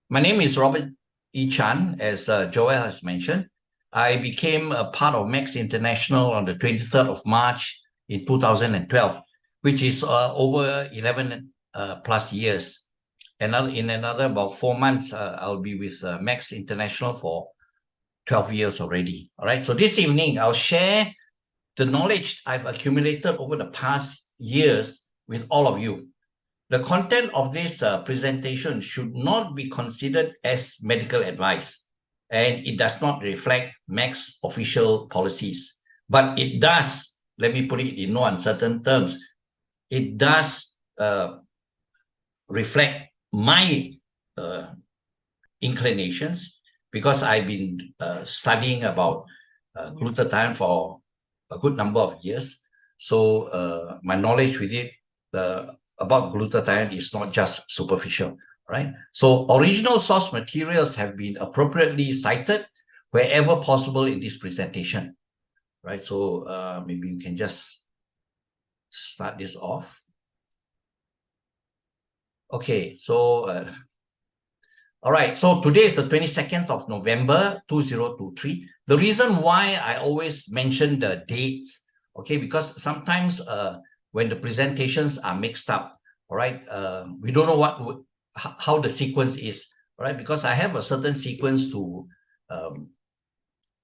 My name is Robert E. Chan, as Joel has mentioned. I became a part of Max International on the 23rd of March in 2012, which is over 11 plus years. In another about 4 months, I'll be with Max International for 12 years already. All right. So this evening, I'll share the knowledge I've accumulated over the past years with all of you. The content of this presentation should not be considered as medical advice, and it does not reflect Mac's official policies. But it does, let me put it in no uncertain terms, it does reflect my inclinations, because I've been studying about glutathione for a good number of years. So my knowledge with it about glutathione is not just superficial, right? So original source materials have been appropriately cited wherever possible in this presentation, right? So maybe you can just start this off. Okay, so all right, so today is the 22nd of November, 2023. The reason why I always mention the dates, okay, because sometimes when the presentations are mixed up, all right, we don't know how the sequence is, all right, because I have a certain sequence to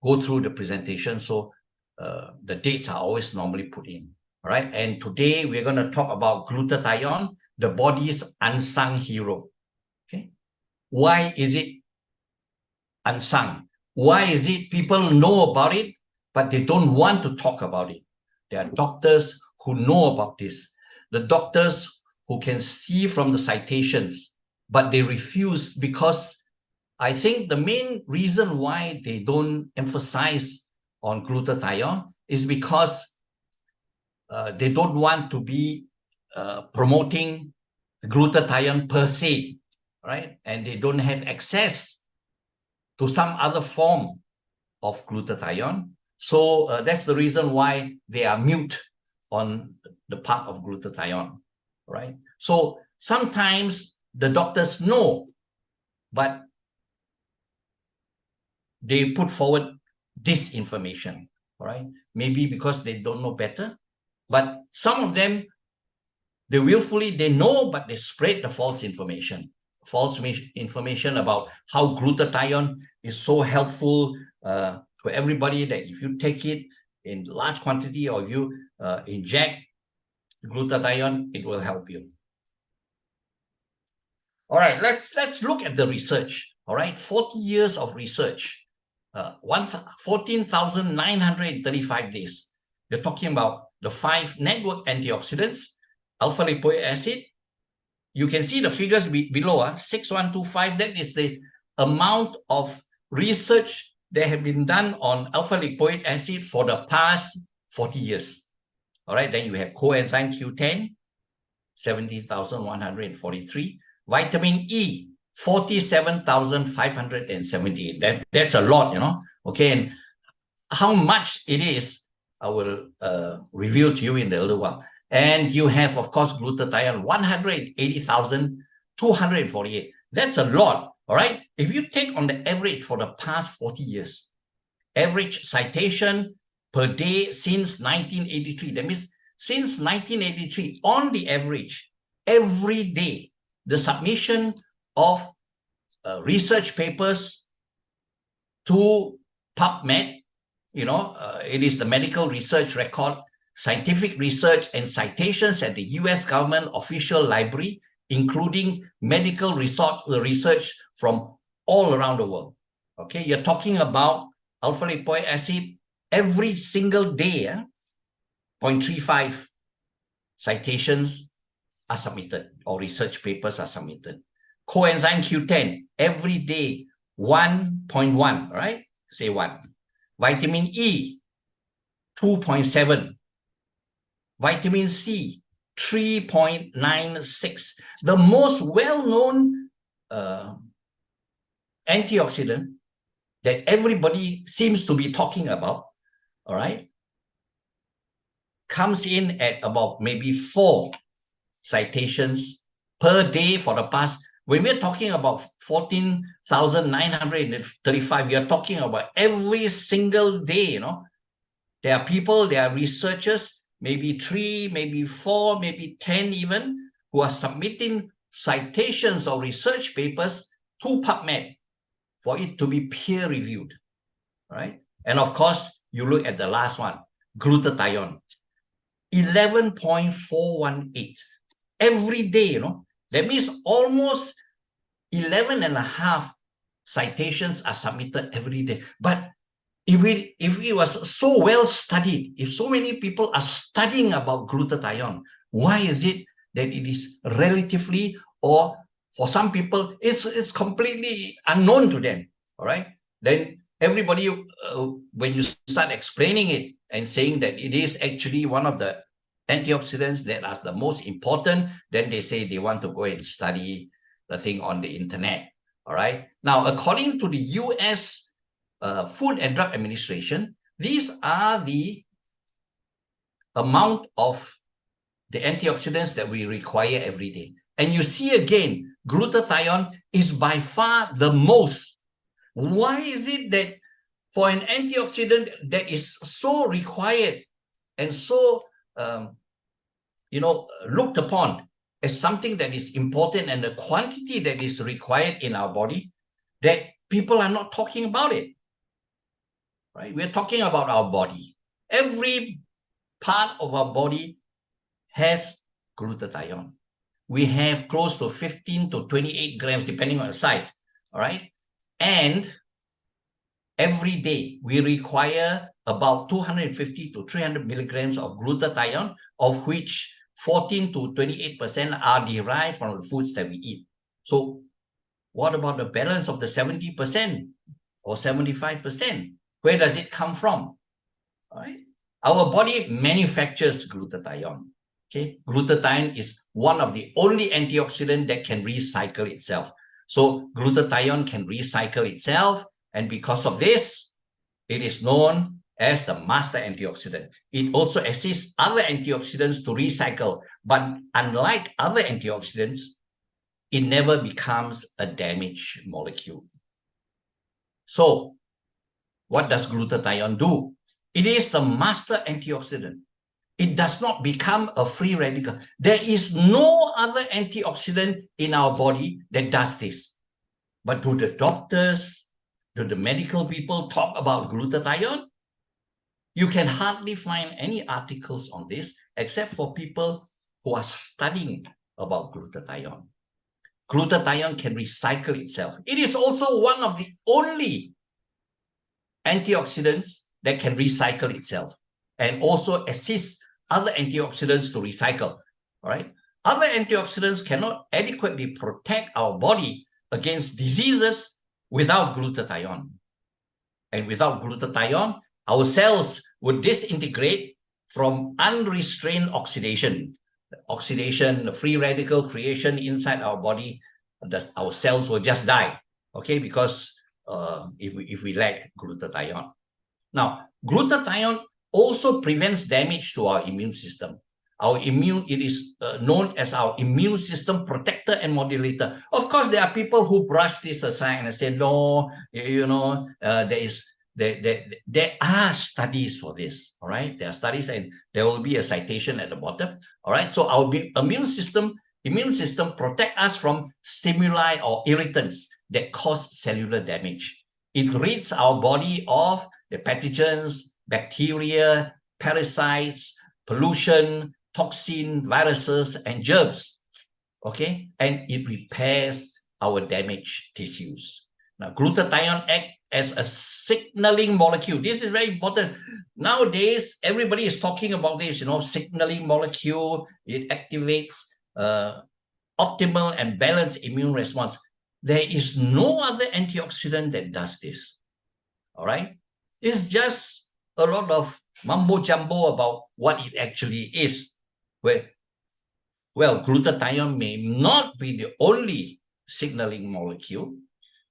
go through the presentation, so the dates are always normally put in, all right? And today we're going to talk about glutathione, the body's unsung hero, okay? Why is it unsung? Why is it people know about it, but they don't want to talk about it? There are doctors who know about this. The doctors who can see from the citations, but they refuse, because I think the main reason why they don't emphasize on glutathione is because they don't want to be promoting glutathione per se, right? And they don't have access to some other form of glutathione. So that's the reason why they are mute on the part of glutathione, right? So sometimes the doctors know, but they put forward disinformation, all right? Maybe because they don't know better, but some of them, they willfully, they know, but they spread the false information about how glutathione is so helpful to everybody, that if you take it in large quantity or if you inject glutathione, it will help you. All right, let's look at the research. All right, 40 years of research, 14,935 days. They're talking about the 5 network antioxidants, alpha lipoic acid. You can see the figures below, 6125. That is the amount of research that have been done on alpha lipoic acid for the past 40 years. All right, then you have coenzyme Q10, 17,143. Vitamin E, 47,578. That's a lot, you know. Okay, and how much it is, I will reveal to you in a little while. And you have, of course, glutathione, 180,248. That's a lot, all right? If you take on the average for the past 40 years, average citation per day since 1983, that means since 1983, on the average, every day, the submission of research papers to PubMed, you know, it is the medical research record, scientific research and citations at the US government official library, including medical research from all around the world. Okay, you're talking about alpha lipoic acid every single day, 0.35 citations are submitted, or research papers are submitted. Coenzyme Q10, every day, 1.1, right? Say 1. Vitamin E, 2.7. Vitamin C, 3.96. The most well-known antioxidant that everybody seems to be talking about, all right, comes in at about maybe 4 citations per day for the past When we're talking about 14,935, we are talking about every single day, There are people, there are researchers, maybe 3, maybe 4, maybe 10 even, who are submitting citations or research papers to PubMed for it to be peer-reviewed, right? And of course, you look at the last one, glutathione, 11.418 every day, That means almost 11.5 citations are submitted every day. But if it was so well studied, if so many people are studying about glutathione, why is it that it is relatively, or for some people, it's completely unknown to them, all right? Then everybody, when you start explaining it and saying that it is actually one of the antioxidants that are the most important, then they say they want to go and study the thing on the internet, all right? Now, according to the US Food and Drug Administration, these are the amount of the antioxidants that we require every day. And you see again, glutathione is by far the most. Why is it that for an antioxidant that is so required and so, looked upon as something that is important and the quantity that is required in our body, that people are not talking about it, right? We're talking about our body. Every part of our body has glutathione. We have close to 15 to 28 grams, depending on the size, all right? And every day, we require about 250 to 300 milligrams of glutathione, of which 14 to 28% are derived from the foods that we eat. So what about the balance of the 70% or 75%? Where does it come from? All right? Our body manufactures glutathione. Okay, glutathione is one of the only antioxidant that can recycle itself. So glutathione can recycle itself, and because of this, it is known as the master antioxidant. It also assists other antioxidants to recycle, but unlike other antioxidants, it never becomes a damaged molecule. So what does glutathione do? It is the master antioxidant. It does not become a free radical. There is no other antioxidant in our body that does this. But do the doctors, do the medical people talk about glutathione? You can hardly find any articles on this except for people who are studying about glutathione. Glutathione can recycle itself. It is also one of the only antioxidants that can recycle itself and also assist other antioxidants to recycle, all right? Other antioxidants cannot adequately protect our body against diseases without glutathione. And without glutathione, our cells would disintegrate from unrestrained oxidation. The free radical creation inside our body, our cells will just die, okay? Because if we lack glutathione. Now, glutathione also prevents damage to our immune system. It is known as our immune system protector and modulator. Of course, there are people who brush this aside and say, no, there are studies for this, all right? There are studies and there will be a citation at the bottom, all right? So our immune system protect us from stimuli or irritants that cause cellular damage. It rids our body of the pathogens, bacteria, parasites, pollution, toxin, viruses, and germs, okay? And it repairs our damaged tissues. Now, glutathione acts as a signaling molecule. This is very important. Nowadays, everybody is talking about this, signaling molecule. It activates optimal and balanced immune response. There is no other antioxidant that does this, all right? It's just a lot of mumbo-jumbo about what it actually is. Well, glutathione may not be the only signaling molecule,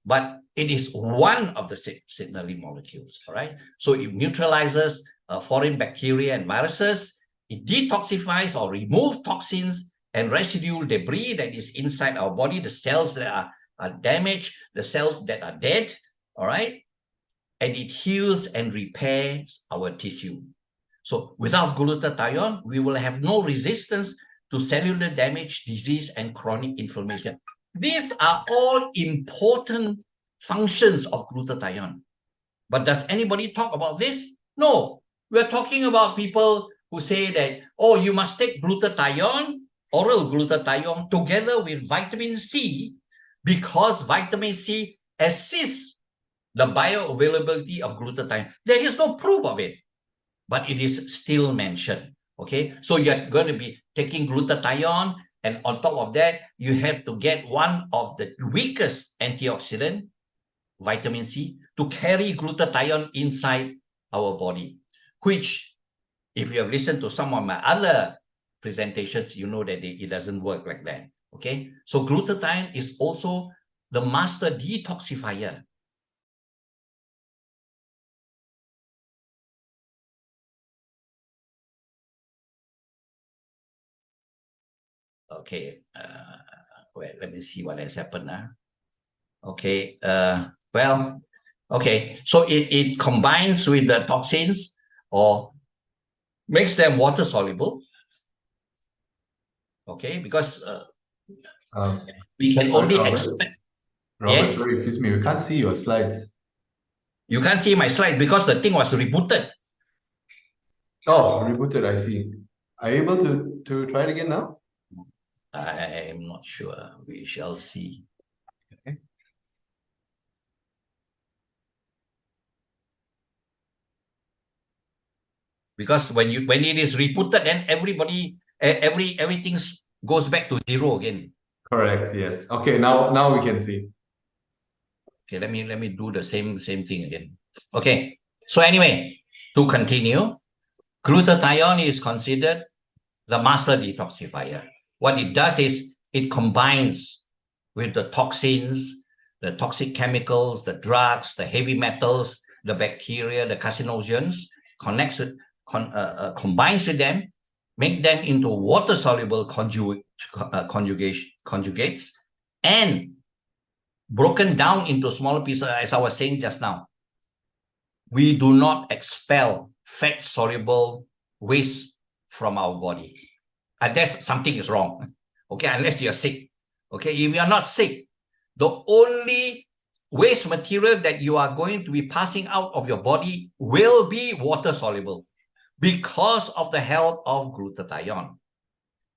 but it is one of the signaling molecules, all right? So it neutralizes foreign bacteria and viruses. It detoxifies or removes toxins and residual debris that is inside our body, the cells that are damaged, the cells that are dead, all right? And it heals and repairs our tissue. So without glutathione, we will have no resistance to cellular damage, disease, and chronic inflammation. These are all important functions of glutathione. But does anybody talk about this? No. We're talking about people who say that, oh, you must take glutathione, oral glutathione, together with vitamin C, because vitamin C assists the bioavailability of glutathione. There is no proof of it, but it is still mentioned. Okay, so you're going to be taking glutathione, and on top of that, you have to get one of the weakest antioxidant, vitamin C, to carry glutathione inside our body, which, if you have listened to some of my other presentations, you know that it doesn't work like that. Okay, so glutathione is also the master detoxifier. Okay, wait, let me see what has happened now. Okay, well, okay, so it combines with the toxins or makes them water soluble. Okay, because we can only expect. Robert, Yes, sorry, excuse me, we can't see your slides. You can't see my slide because the thing was rebooted. Oh, rebooted, I see. Are you able to try it again now? I'm not sure. We shall see. Okay. Because when it is rebooted, then everything goes back to zero again. Correct, yes. Okay, now we can see. Okay, let me do the same thing again. Okay, so anyway, to continue, glutathione is considered the master detoxifier. What it does is it combines with the toxins, the toxic chemicals, the drugs, the heavy metals, the bacteria, the carcinogens, combines with them, make them into water-soluble conjugates, and broken down into smaller pieces, as I was saying just now. We do not expel fat-soluble waste from our body. Unless something is wrong. Okay, unless you're sick. Okay, if you're not sick, the only waste material that you are going to be passing out of your body will be water-soluble because of the help of glutathione.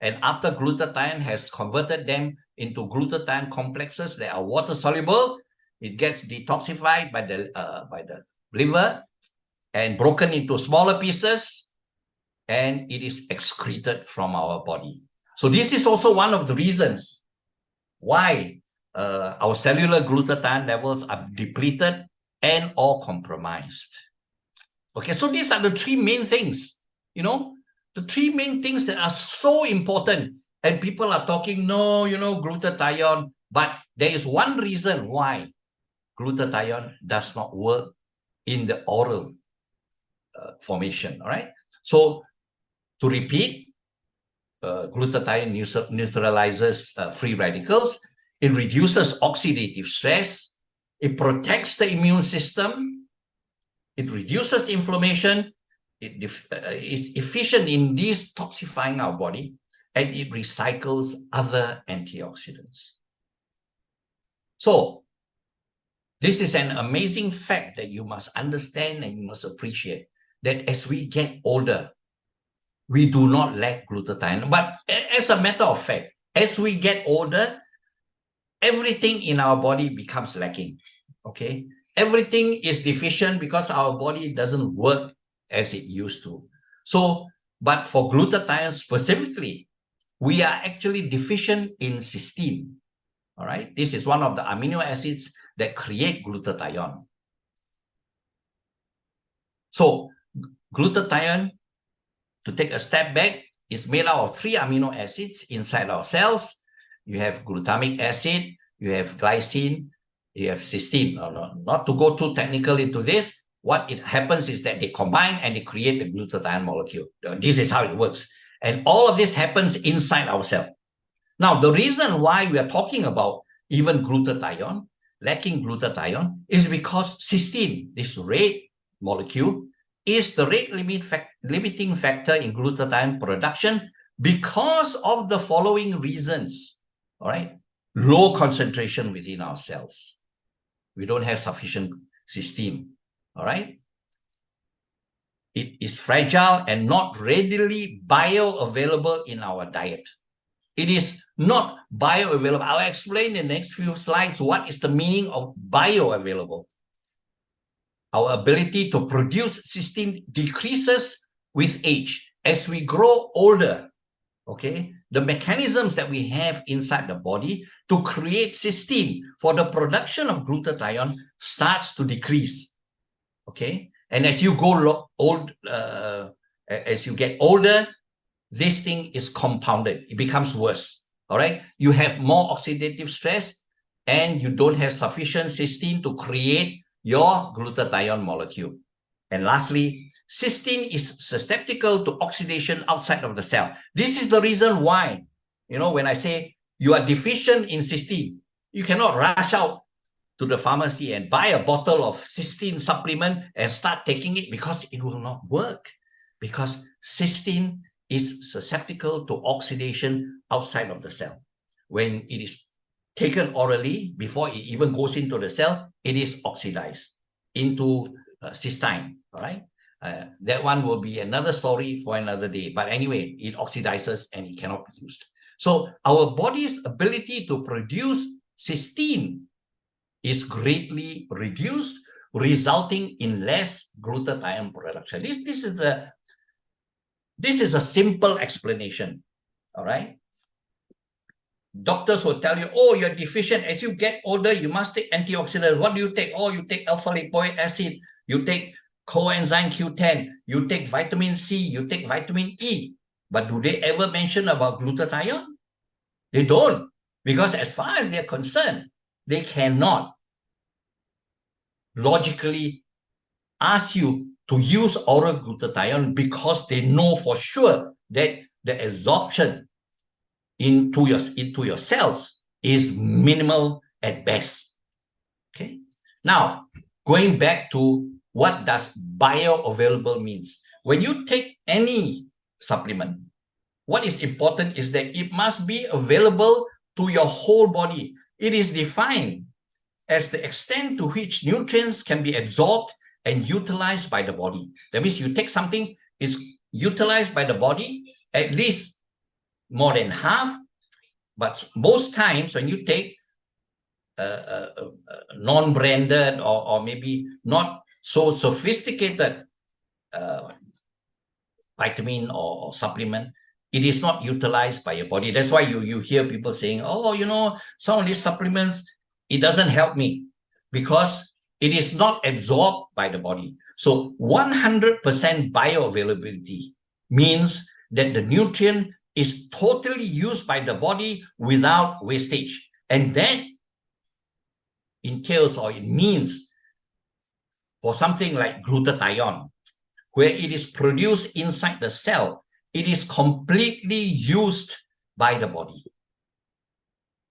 And after glutathione has converted them into glutathione complexes that are water-soluble, it gets detoxified by the liver and broken into smaller pieces, and it is excreted from our body. So this is also one of the reasons why our cellular glutathione levels are depleted and or compromised. Okay, so these are the three main things, the three main things that are so important. And people are talking, no, glutathione, but there is one reason why glutathione does not work in the oral formation, all right? So to repeat, glutathione neutralizes free radicals. It reduces oxidative stress. It protects the immune system. It reduces inflammation. It is efficient in detoxifying our body, and it recycles other antioxidants. So this is an amazing fact that you must understand and you must appreciate, that as we get older, we do not lack glutathione. But as a matter of fact, as we get older, everything in our body becomes lacking. Okay, everything is deficient because our body doesn't work as it used to. So, but for glutathione specifically, we are actually deficient in cysteine. All right, this is one of the amino acids that create glutathione. So glutathione, to take a step back, is made out of 3 amino acids inside our cells. You have glutamic acid, you have glycine, you have cysteine. Not to go too technical into this, what it happens is that they combine and they create the glutathione molecule. This is how it works. And all of this happens inside our cell. Now, the reason why we are talking about even glutathione, lacking glutathione, is because cysteine, this red molecule, is the rate limiting factor in glutathione production because of the following reasons. All right. Low concentration within our cells. We don't have sufficient cysteine. All right. It is fragile and not readily bioavailable in our diet. It is not bioavailable. I'll explain in the next few slides what is the meaning of bioavailable. Our ability to produce cysteine decreases with age. As we grow older, okay, the mechanisms that we have inside the body to create cysteine for the production of glutathione starts to decrease, okay? And as you go as you get older, this thing is compounded. It becomes worse, all right? You have more oxidative stress and you don't have sufficient cysteine to create your glutathione molecule. And lastly, cysteine is susceptible to oxidation outside of the cell. This is the reason why, you know, when I say you are deficient in cysteine, you cannot rush out to the pharmacy and buy a bottle of cysteine supplement and start taking it, because it will not work, because cysteine is susceptible to oxidation outside of the cell. When it is taken orally, before it even goes into the cell, it is oxidized into cysteine, all right? That one will be another story for another day. But anyway, it oxidizes and it cannot be used. So our body's ability to produce cysteine is greatly reduced, resulting in less glutathione production. This is a simple explanation, all right? Doctors will tell you, oh, you're deficient. As you get older, you must take antioxidants. What do you take? Oh, you take alpha-lipoic acid. You take coenzyme Q10. You take vitamin C. You take vitamin E. But do they ever mention about glutathione? They don't. Because as far as they're concerned, they cannot logically ask you to use oral glutathione, because they know for sure that the absorption into your cells is minimal at best. Okay. Now, going back to what does bioavailable means. When you take any supplement, what is important is that it must be available to your whole body. It is defined as the extent to which nutrients can be absorbed and utilized by the body. That means you take something, it's utilized by the body, at least more than half, but most times when you take non-branded or maybe not so sophisticated vitamin or supplement, it is not utilized by your body. That's why you hear people saying, oh, you know, some of these supplements, it doesn't help me, because it is not absorbed by the body. So 100% bioavailability means that the nutrient is totally used by the body without wastage. And that entails, or it means, for something like glutathione, where it is produced inside the cell, it is completely used by the body.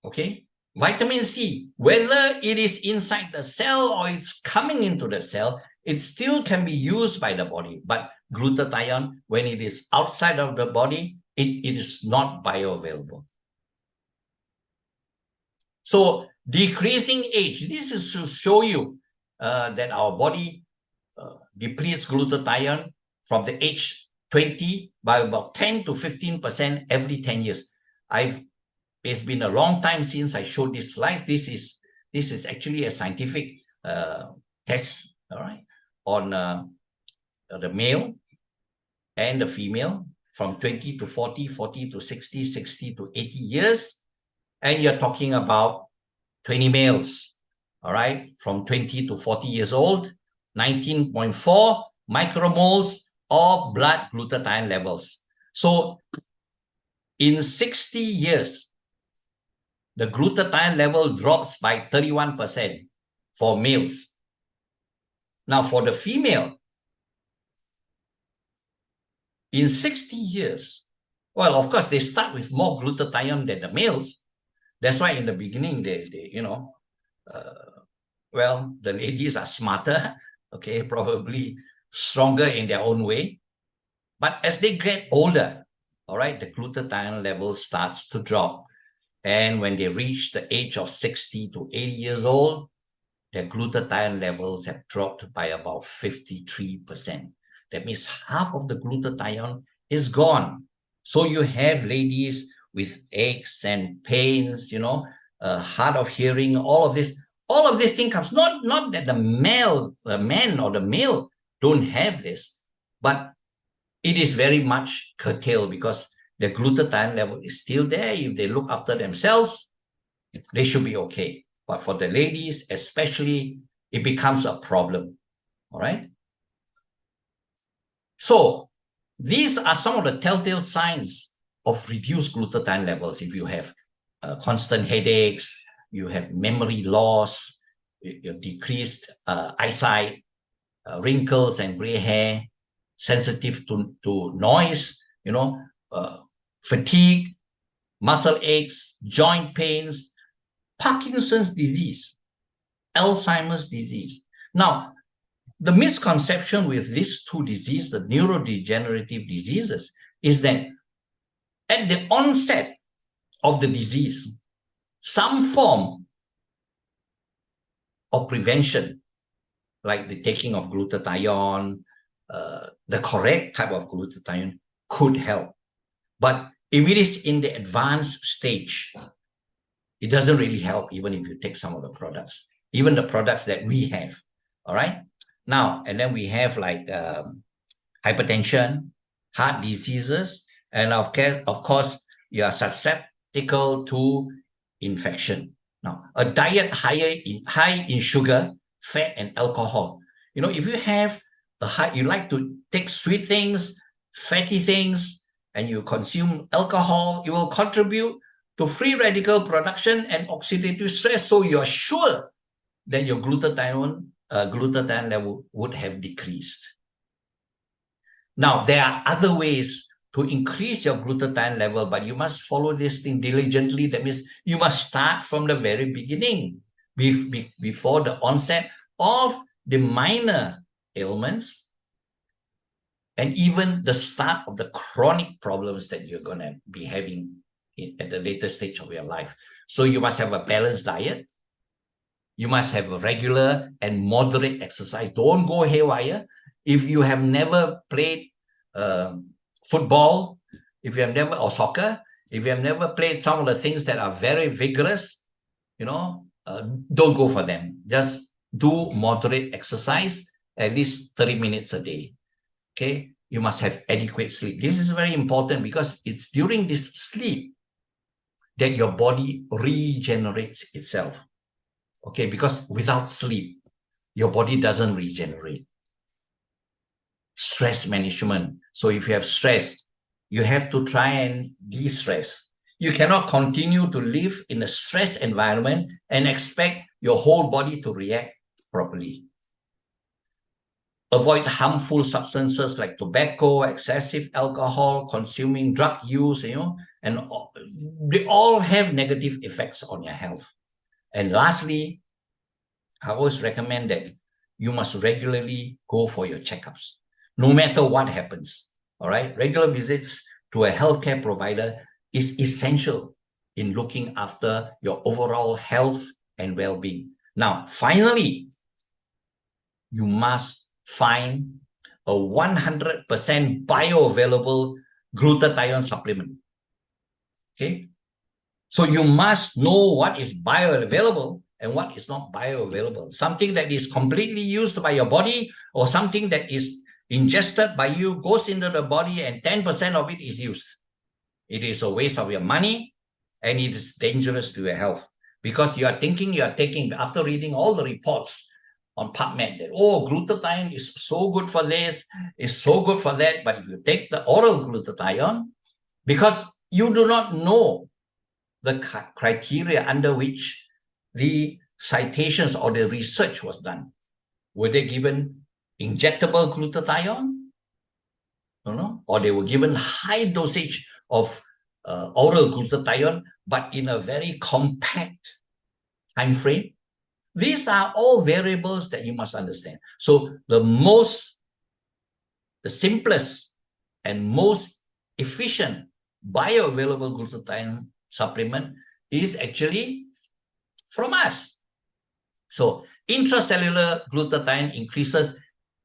Okay? Vitamin C, whether it is inside the cell or it's coming into the cell, it still can be used by the body. But glutathione, when it is outside of the body, it is not bioavailable. So decreasing age, this is to show you that our body depletes glutathione from the age 20 by about 10 to 15% every 10 years. It's been a long time since I showed this slide. This is actually a scientific test, all right, on the male and the female from 20 to 40, 40 to 60, 60 to 80 years. And you're talking about 20 males, all right, from 20 to 40 years old, 19.4 micromoles of blood glutathione levels. So in 60 years, the glutathione level drops by 31% for males. Now, for the female, in 60 years, Well, of course, they start with more glutathione than the males. That's why in the beginning, well, the ladies are smarter, okay, probably stronger in their own way. But as they get older, all right, the glutathione level starts to drop. And when they reach the age of 60 to 80 years old, their glutathione levels have dropped by about 53%. That means half of the glutathione is gone. So you have ladies with aches and pains, hard of hearing, all of this. All of this thing comes, not that the man or the male don't have this, but it is very much curtailed because the glutathione level is still there. If they look after themselves, they should be okay. But for the ladies, especially, it becomes a problem. All right. So these are some of the telltale signs of reduced glutathione levels. If you have constant headaches, you have memory loss, you decreased eyesight, wrinkles and gray hair, sensitive to noise, fatigue, muscle aches, joint pains, Parkinson's disease, Alzheimer's disease. Now, the misconception with these two diseases, the neurodegenerative diseases, is that at the onset of the disease, some form of prevention, like the taking of glutathione, the correct type of glutathione could help. But if it is in the advanced stage, it doesn't really help even if you take some of the products, even the products that we have, all right? Now, and then we have like hypertension, heart diseases, and of course, you are susceptible to infection. Now, a diet high in sugar, fat, and alcohol. If you have you like to take sweet things, fatty things, and you consume alcohol, it will contribute to free radical production and oxidative stress. So you're sure that your glutathione level would have decreased. Now, there are other ways to increase your glutathione level, but you must follow this thing diligently. That means you must start from the very beginning, before the onset of the minor ailments and even the start of the chronic problems that you're going to be having at the later stage of your life. So you must have a balanced diet. You must have a regular and moderate exercise. Don't go haywire. If you have never played football, or soccer, if you have never played some of the things that are very vigorous, don't go for them. Just do moderate exercise, at least 30 minutes a day. Okay, you must have adequate sleep. This is very important because it's during this sleep that your body regenerates itself. Okay, because without sleep, your body doesn't regenerate. Stress management. So if you have stress, you have to try and de-stress. You cannot continue to live in a stress environment and expect your whole body to react properly. Avoid harmful substances like tobacco, excessive alcohol, consuming drug use, and they all have negative effects on your health. And lastly, I always recommend that you must regularly go for your checkups, no matter what happens. All right, regular visits to a healthcare provider is essential in looking after your overall health and well-being. Now, finally, you must find a 100% bioavailable glutathione supplement. Okay, so you must know what is bioavailable and what is not bioavailable. Something that is completely used by your body or something that is ingested by you goes into the body and 10% of it is used. It is a waste of your money and it is dangerous to your health because you are thinking you are taking, after reading all the reports on PubMed, that, glutathione is so good for this, is so good for that. But if you take the oral glutathione, because you do not know the criteria under which the citations or the research was done. Were they given injectable glutathione? Or they were given high dosage of oral glutathione, but in a very compact time frame. These are all variables that you must understand. So the simplest and most efficient bioavailable glutathione supplement is actually from us. So intracellular glutathione increases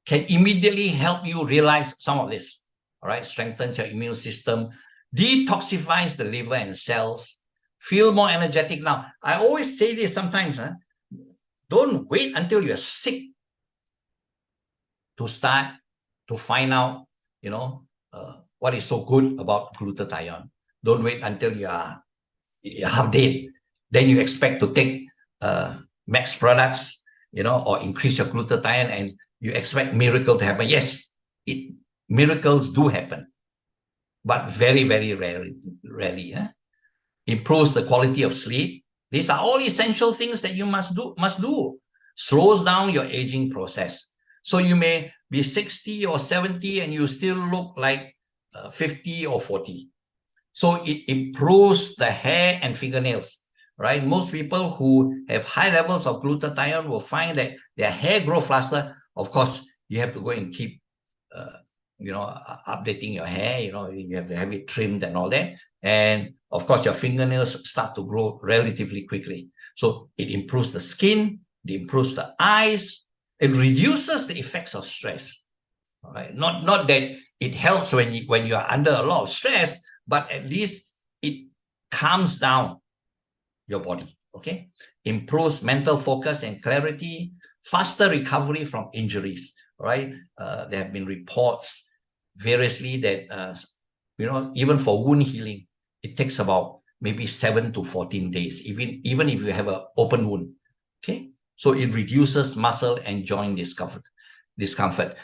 can immediately help you realize some of this. All right, strengthens your immune system, detoxifies the liver and cells, feel more energetic. Now, I always say this sometimes, don't wait until you're sick to start to find out, what is so good about glutathione. Don't wait until you're half dead. Then you expect to take max products, or increase your glutathione, and you expect miracle to happen. Yes, miracles do happen, but very, very rarely. Improves the quality of sleep. These are all essential things that you must do. Slows down your aging process. So you may be 60 or 70 and you still look like 50 or 40. So it improves the hair and fingernails, right? Most people who have high levels of glutathione will find that their hair grow faster. Of course, you have to go and keep, updating your hair. You have to have it trimmed and all that. And of course, your fingernails start to grow relatively quickly. So it improves the skin, it improves the eyes, it reduces the effects of stress. All right, not that it helps when you are under a lot of stress, but at least it calms down your body. Okay, improves mental focus and clarity, faster recovery from injuries. Right, there have been reports variously that even for wound healing, it takes about maybe 7 to 14 days, even if you have an open wound. Okay, so it reduces muscle and joint discomfort.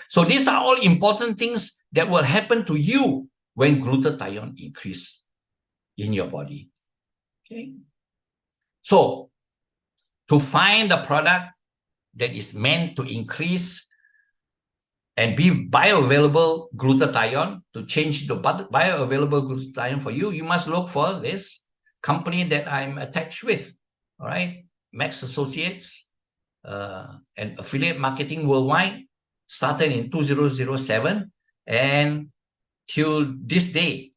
So these are all important things that will happen to you when glutathione increase in your body. Okay, so to find a product that is meant to increase and be bioavailable glutathione, to change the bioavailable glutathione for you, you must look for this company that I'm attached with. All right, Max Associates and affiliate marketing worldwide, started in 2007 and till this day.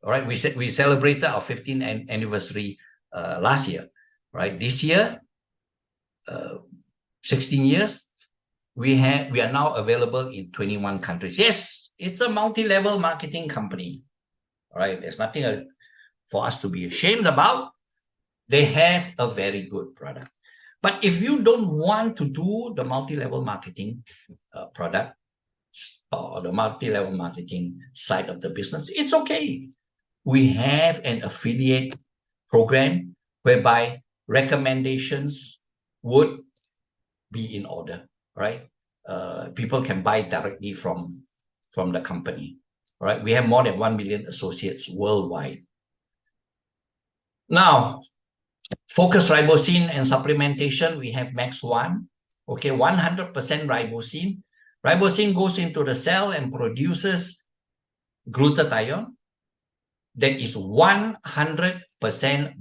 All right, we celebrated our 15th anniversary last year. Right, this year, 16 years. We are now available in 21 countries. Yes, it's a multi-level marketing company. All right, there's nothing for us to be ashamed about. They have a very good product. But if you don't want to do the multi-level marketing product or the multi-level marketing side of the business, it's okay. We have an affiliate program whereby recommendations would be in order, right? People can buy directly from the company, right? We have more than 1 million associates worldwide. Now, focused ribosine and supplementation, we have Max 1. Okay, 100% ribosine. Ribosine goes into the cell and produces glutathione that is 100%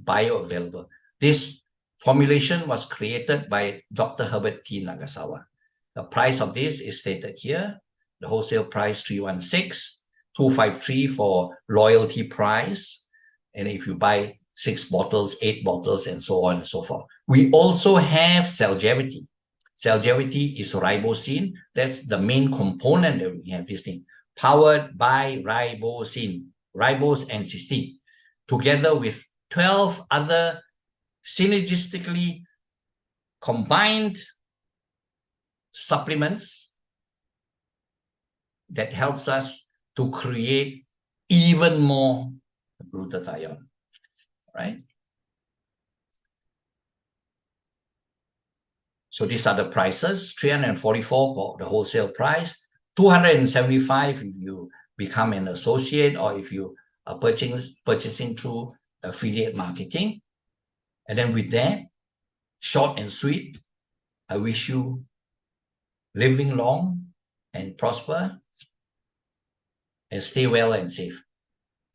bioavailable. This formulation was created by Dr. Herbert T. Nagasawa. The price of this is stated here. The wholesale price 316, 253 for loyalty price. And if you buy 6 bottles, 8 bottles, and so on and so forth. We also have Celgevity. Celgevity is ribosine. That's the main component that we have this thing. Powered by ribosine, ribose and cysteine, together with 12 other synergistically combined supplements that helps us to create even more glutathione, right? So these are the prices: 344 for the wholesale price, 275 if you become an associate or if you are purchasing through affiliate marketing. And then with that, short and sweet, I wish you living long and prosper and stay well and safe.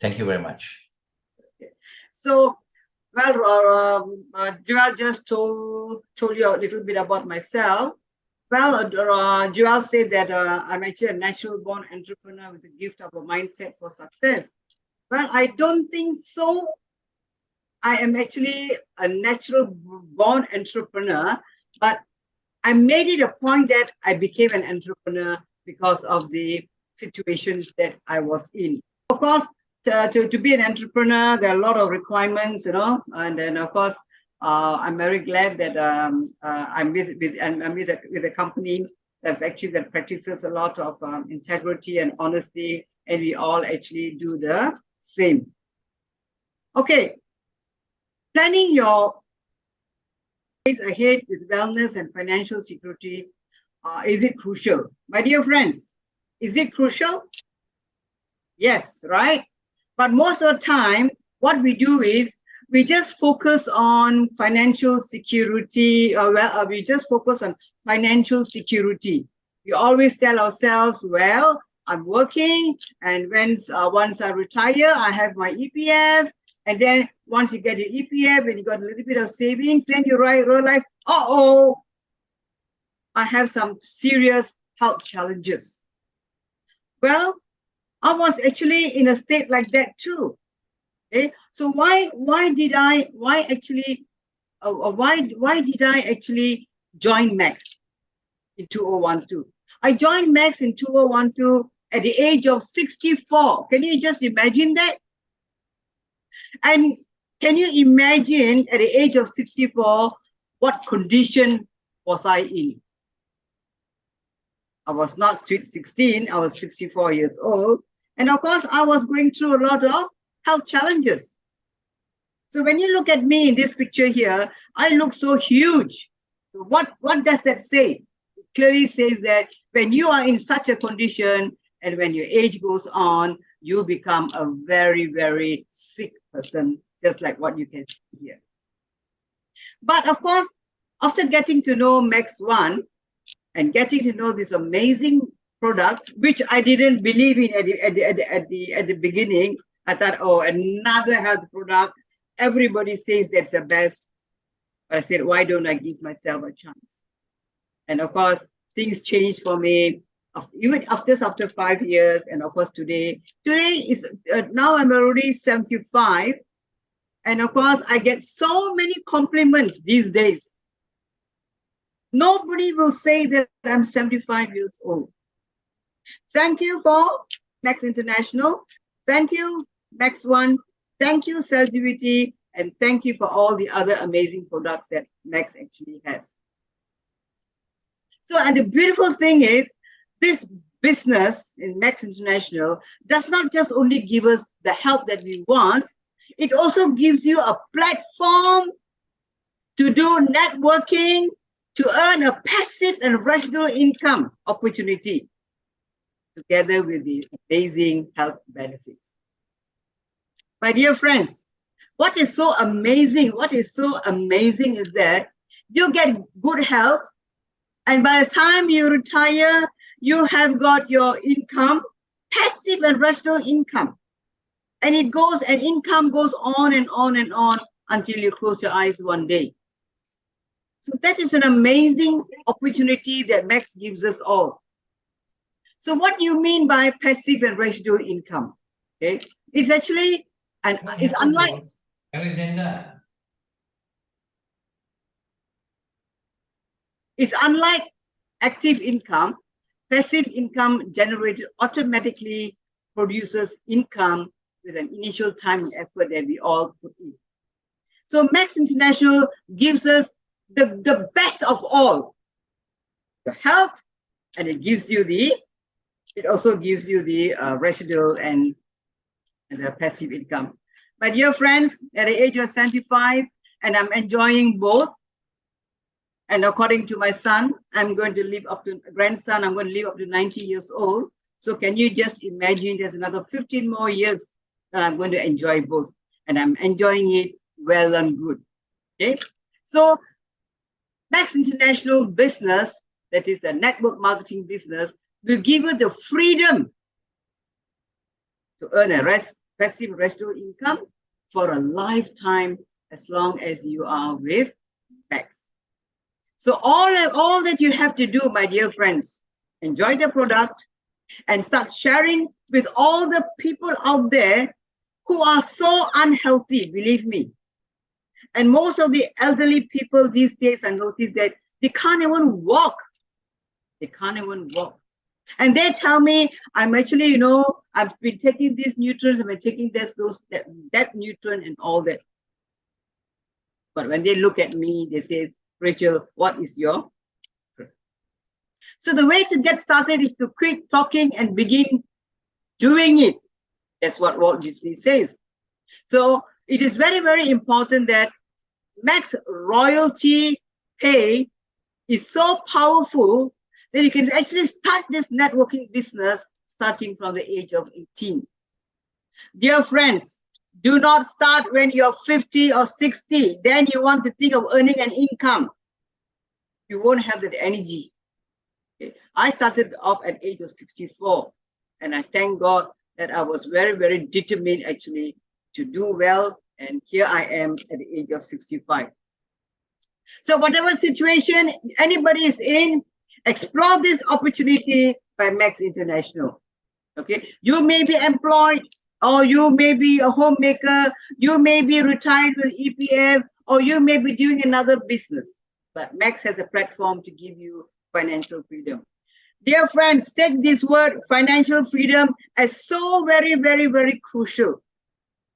Thank you very much. So, well, Joel just told you a little bit about myself. Well, Joel said that I'm actually a natural born entrepreneur with the gift of a mindset for success. Well, I don't think so. I am actually a natural born entrepreneur, but I made it a point that I became an entrepreneur because of the situations that I was in. Of course, to be an entrepreneur, there are a lot of requirements, and then of course, I'm very glad that I'm with a company that practices a lot of integrity and honesty, and we all actually do the same. Okay, planning your days ahead with wellness and financial security, is it crucial? My dear friends, is it crucial? Yes, right? But most of the time, what we do is we just focus on financial security, we just focus on financial security. We always tell ourselves, well, I'm working, and once I retire, I have my EPF, and then once you get your EPF and you got a little bit of savings, then you realize, uh-oh, I have some serious health challenges. Well, I was actually in a state like that too. Okay, so why did I actually join Max in 2012? I joined Max in 2012 at the age of 64. Can you just imagine that? And can you imagine at the age of 64 what condition was I in? I was not sweet 16, I was 64 years old. And of course, I was going through a lot of health challenges. So when you look at me in this picture here, I look so huge. So what does that say? It clearly says that when you are in such a condition and when your age goes on, you become a very, very sick person, just like what you can see here. But of course, after getting to know Max One and getting to know this amazing product, which I didn't believe in at the beginning, I thought, oh, another health product. Everybody says that's the best. But I said, why don't I give myself a chance? And of course, things changed for me. Even after 5 years, and of course today is now I'm already 75, and of course I get so many compliments these days. Nobody will say that I'm 75 years old. Thank you for Max International. Thank you, Max One. Thank you, Cellgivity, and thank you for all the other amazing products that Max actually has. So, and the beautiful thing is, this business in Max International does not just only give us the help that we want, it also gives you a platform to do networking, to earn a passive and residual income opportunity, together with the amazing health benefits. My dear friends, what is so amazing is that you get good health, and by the time you retire, you have got your income, passive and residual income. And income goes on and on and on until you close your eyes one day. So that is an amazing opportunity that Max gives us all. So what do you mean by passive and residual income? Okay, it's actually, and it's unlike Alexander. It's unlike active income. Passive income generated automatically produces income with an initial time and effort that we all put in. So Max International gives us the best of all, the health, and it also gives you the residual and the passive income. My dear friends, at the age of 75, and I'm enjoying both. And according to my son, I'm going to live up to 90 years old. So can you just imagine there's another 15 more years that I'm going to enjoy both. And I'm enjoying it well and good. Okay. So Max International business, that is the network marketing business, will give you the freedom to earn a passive residual income for a lifetime as long as you are with Max. So all that you have to do, my dear friends, enjoy the product and start sharing with all the people out there who are so unhealthy, believe me. And most of the elderly people these days, I notice that they can't even walk. They can't even walk. And they tell me, I'm actually, I've been taking these nutrients, I've been taking that nutrient and all that. But when they look at me, they say, Rachel, what is your? So the way to get started is to quit talking and begin doing it. That's what Walt Disney says. So it is very, very important that Max royalty pay is so powerful that you can actually start this networking business starting from the age of 18. Dear friends, do not start when you're 50 or 60. Then you want to think of earning an income. You won't have that energy. Okay. I started off at age of 64, and I thank God that I was very, very determined actually to do well. And here I am at the age of 65. So whatever situation anybody is in, explore this opportunity by Max International. Okay, you may be employed, or you may be a homemaker, you may be retired with EPF, or you may be doing another business. But Max has a platform to give you financial freedom. Dear friends, take this word financial freedom as so very, very, very crucial,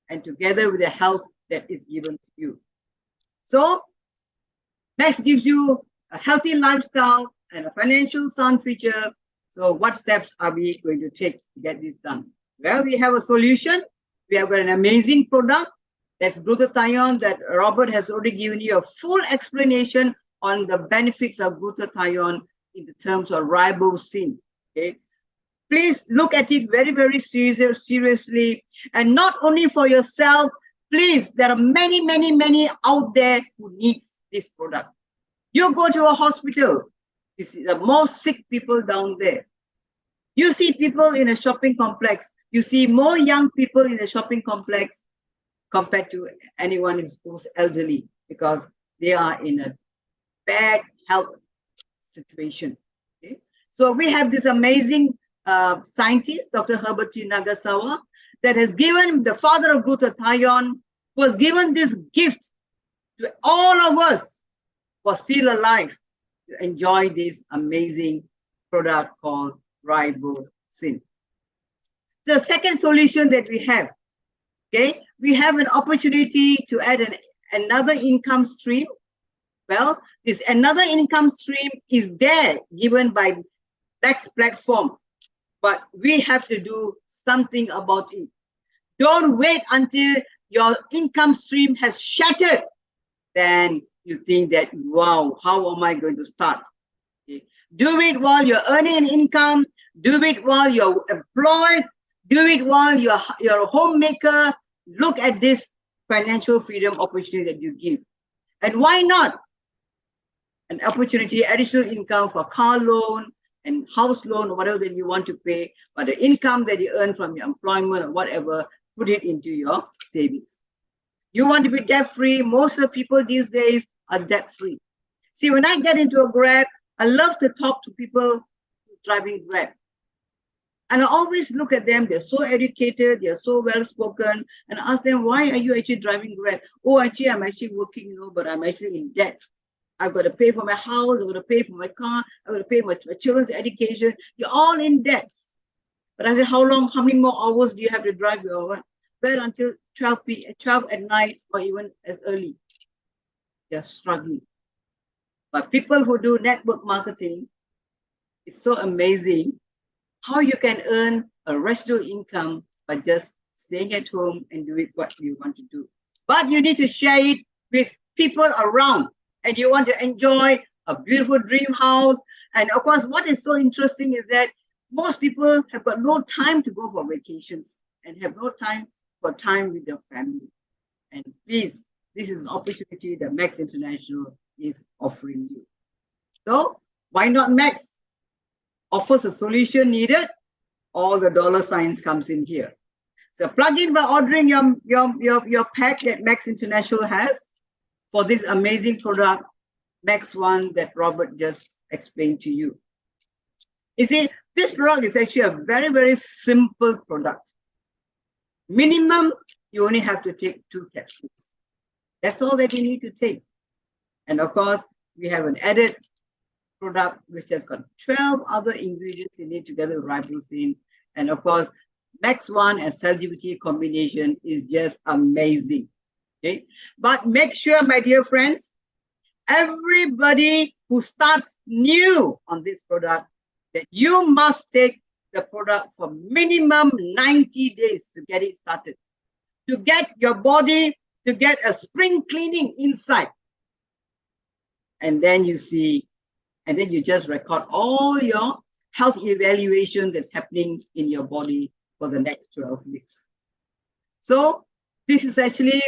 and together with the health that is given to you. So Max gives you a healthy lifestyle and a financial sound future. So what steps are we going to take to get this done? Well, we have a solution. We have got an amazing product. That's glutathione that Robert has already given you a full explanation on the benefits of glutathione in the terms of ribosine. Okay, please look at it very, very seriously, and not only for yourself. Please, there are many, many, many out there who needs this product. You go to a hospital, you see the most sick people down there. You see people in a shopping complex. You see more young people in the shopping complex compared to anyone who's elderly, because they are in a bad health situation. Okay? So we have this amazing scientist, Dr. Herbert T. Nagasawa, that has given, the father of glutathione, who has given this gift to all of us who are still alive to enjoy this amazing product called ribosine. The second solution that we have, okay, we have an opportunity to add another income stream. Well, this another income stream is there given by Max platform, but we have to do something about it. Don't wait until your income stream has shattered. Then you think that, wow, how am I going to start? Okay. Do it while you're earning an income. Do it while you're employed. Do it while you're a homemaker. Look at this financial freedom opportunity that you give. And why not? An opportunity, additional income for car loan and house loan or whatever that you want to pay, but the income that you earn from your employment or whatever, put it into your savings. You want to be debt-free. Most of the people these days are debt-free. See, when I get into a Grab, I love to talk to people driving Grab. And I always look at them, they're so educated, they're so well-spoken, and I ask them, why are you actually driving Grab? Oh, actually, I'm actually working, but I'm actually in debt. I've got to pay for my house, I've got to pay for my car, I've got to pay for my children's education. You're all in debt. But I say, how many more hours do you have to drive your what? Well, until 12 at night or even as early. They're struggling. But people who do network marketing, it's so amazing how you can earn a residual income by just staying at home and doing what you want to do. But you need to share it with people around, and you want to enjoy a beautiful dream house. And of course, what is so interesting is that most people have got no time to go for vacations and have no time for time with their family. And please, this is an opportunity that Max International is offering you. So why not Max? Offers a solution needed, all the dollar signs comes in here. So plug in by ordering your pack that Max International has for this amazing product, Max One, that Robert just explained to you. You see, this product is actually a very, very simple product. Minimum, you only have to take 2 capsules. That's all that you need to take. And of course, we have an added product which has got 12 other ingredients in it together with ribosine. And of course, Max One and cell GPT combination is just amazing. Okay, but make sure, my dear friends, everybody who starts new on this product, that you must take the product for minimum 90 days to get it started, to get your body to get a spring cleaning inside. And then you see, and then you just record all your health evaluation that's happening in your body for the next 12 weeks. So this is actually,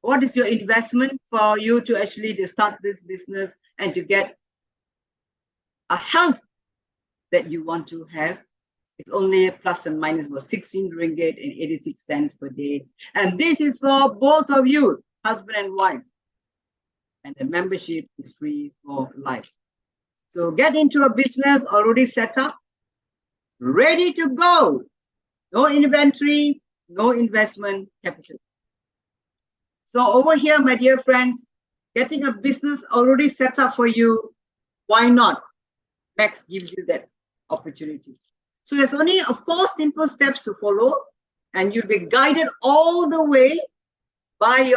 what is your investment for you to actually to start this business and to get a health that you want to have? It's only plus and minus about 16 ringgit and 86 cents per day. And this is for both of you, husband and wife. And the membership is free for life. So get into a business already set up, ready to go. No inventory, no investment capital. So over here, my dear friends, getting a business already set up for you, why not? Max gives you that opportunity. So there's only 4 simple steps to follow, and you'll be guided all the way by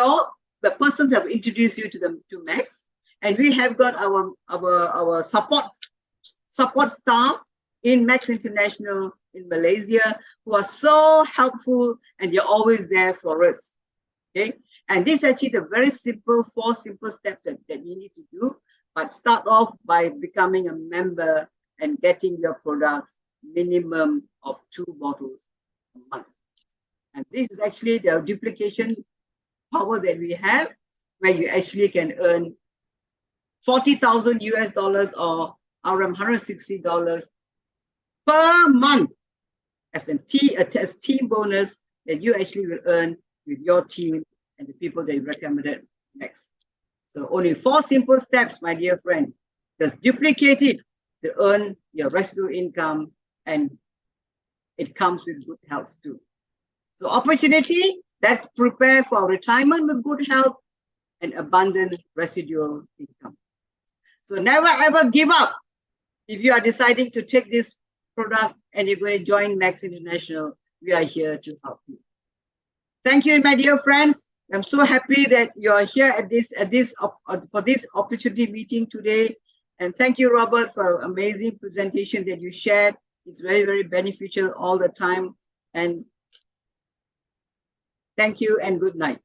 the person that have introduced you to Max. And we have got our support staff in Max International in Malaysia who are so helpful, and they're always there for us. Okay, and this is actually the very simple 4 simple steps that you need to do. But start off by becoming a member and getting your products minimum of 2 bottles a month. And this is actually the duplication power that we have, where you actually can earn 40,000 US dollars or around $160 per month as a team bonus that you actually will earn with your team and the people that you recommended next. So only 4 simple steps, my dear friend. Just duplicate it to earn your residual income, and it comes with good health too. So opportunity that prepare for retirement with good health and abundant residual income. So never ever give up. If you are deciding to take this product and you're going to join Max International, we are here to help you. Thank you, my dear friends. I'm so happy that you're here for this opportunity meeting today. And thank you, Robert, for an amazing presentation that you shared. It's very, very beneficial all the time. And thank you and good night.